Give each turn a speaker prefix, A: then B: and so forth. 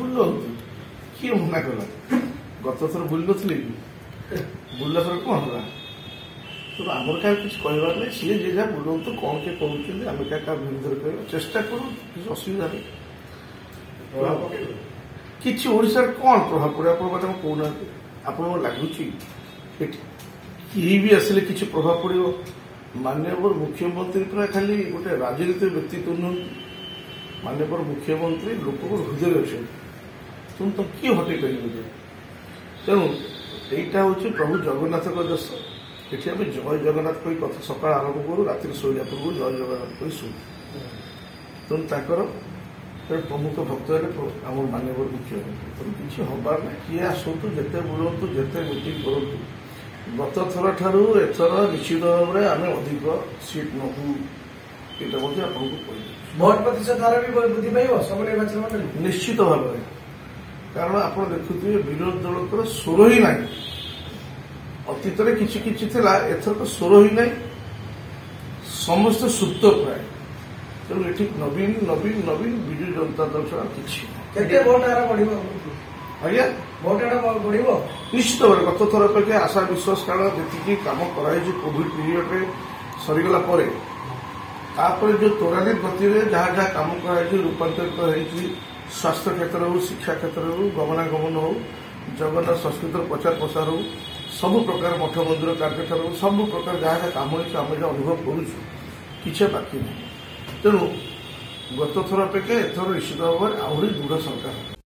A: ବୁଲନ୍ତୁ କିଏ ମନା କଲା ଗତ ଥର ବୁଲି ନଥିଲେ କି ବୁଲିଲା ଥର କଣ ହେଲା ତେଣୁ ଆମର କାହା କିଛି କହିବାର ନାହିଁ ସିଏ ଯେ ଯାହା ବୁଲନ୍ତୁ କଣ କିଏ କହୁଛନ୍ତି ଆମେ କାହା ବିରୁଦ୍ଧରେ କହିବା ଚେଷ୍ଟା କରୁ କିଛି ଅସୁବିଧା ନାହିଁ କିଛି ଓଡ଼ିଶାରେ କଣ ପ୍ରଭାବ ପଡେ ଆପଣ କଥା କହୁନାହାନ୍ତି ଆପଣଙ୍କୁ ଲାଗୁଛି ଏଠି କେହି ବି ଆସିଲେ କିଛି ପ୍ରଭାବ ପଡିବ ମାନ୍ୟବର ମୁଖ୍ୟମନ୍ତ୍ରୀ ପୁରା ଖାଲି ଗୋଟେ ରାଜନୀତି ବ୍ୟକ୍ତିତ୍ୱ ନୁହନ୍ତି ମାନ୍ୟବର ମୁଖ୍ୟମନ୍ତ୍ରୀ ଲୋକଙ୍କ ହୃଦୟରେ ଅଛନ୍ତି ତେଣୁ ତ କିଏ ହଟେଇ ପାରିବେ ତେଣୁ ଏଇଟା ହେଉଛି ପ୍ରଭୁ ଜଗନ୍ନାଥଙ୍କ ଦେଶ ଏଠି ଆମେ ଜୟ ଜଗନ୍ନାଥ କହି କଥା ସକାଳ ଆରମ୍ଭ କରୁ ରାତିରେ ଶୋଇଲା ପୂର୍ବରୁ ଜୟ ଜଗନ୍ନାଥ କହି ଶୋଉ ତେଣୁ ତାଙ୍କର ପ୍ରମୁଖ ଭକ୍ତ ହେଲେ ଆମର ମାନ୍ୟବର ମୁଖ୍ୟମନ୍ତ୍ରୀ ତେଣୁ କିଛି ହବାର ନାହିଁ କିଏ ଆସନ୍ତୁ ଯେତେ ବୁଲନ୍ତୁ ଯେତେ ମିଟିଂ କରନ୍ତୁ ଗତ ଥର ଠାରୁ ଏଥର ନିଶ୍ଚିତ ଭାବରେ ଆମେ ଅଧିକ ସିଟ୍ ନେବୁ ଏଇଟା ମଧ୍ୟ ଆପଣଙ୍କୁ କହିବି
B: ଭୋଟ ପ୍ରତିଶତ ହାର ବି ବୃଦ୍ଧି ପାଇବ ସବୁ ନିର୍ବାଚନ ମଣ୍ଡଳୀ
A: ନିଶ୍ଚିତ ଭାବରେ କାରଣ ଆପଣ ଦେଖୁଥିବେ ବିରୋଧୀ ଦଳଙ୍କର ସ୍ୱର ହିଁ ନାହିଁ ଅତୀତରେ କିଛି କିଛି ଥିଲା ଏଥରକ ସ୍ୱର ହିଁ ନାହିଁ ସମସ୍ତେ ସୁପ୍ତ ପ୍ରାୟ ତେଣୁ ଏଠି ନବୀନ ନବୀନ ନବୀନ ବିଜୁ ଜନତା ଦଳ ଛଡା କିଛି
B: କେତେ ଭୋଟ ହାର ବଢିବ
A: ଆଜ୍ଞା
B: ଭୋଟ ହାର ବଢିବ
A: ନିଶ୍ଚିତ ଭାବରେ ଗତ ଥର ଅପେକ୍ଷା ଆଶା ବିଶ୍ୱାସ କାରଣ ଯେତିକି କାମ କରାଯାଇଛି କୋଭିଡ ପିରିୟଡରେ ସରିଗଲା ପରେ ତାପରେ ଯୋଉ ତ୍ୱରାନ୍ୱିତ ଗତିରେ ଯାହା ଯାହା କାମ କରାଯାଇଛି ରୂପାନ୍ତରିତ ହେଇଛି ସ୍ୱାସ୍ଥ୍ୟ କ୍ଷେତ୍ର ହଉ ଶିକ୍ଷା କ୍ଷେତ୍ର ହଉ ଗମନାଗମନ ହଉ ଜଗନ୍ନାଥ ସଂସ୍କୃତିର ପ୍ରଚାର ପ୍ରସାର ହଉ ସବୁ ପ୍ରକାର ମଠ ମନ୍ଦିର କାର୍ଯ୍ୟକ୍ଷେତ୍ର ହଉ ସବୁ ପ୍ରକାର ଯାହା ଯାହା କାମ ହେଇଛି ଆମେ ଯାହା ଅନୁଭବ କରୁଛୁ କିଛି ବାକି ନାହିଁ ତେଣୁ ଗତ ଥର ଅପେକ୍ଷା ଏଥର ନିଶ୍ଚିତ ଭାବରେ ଆହୁରି ଦୃଢ଼ ସରକାର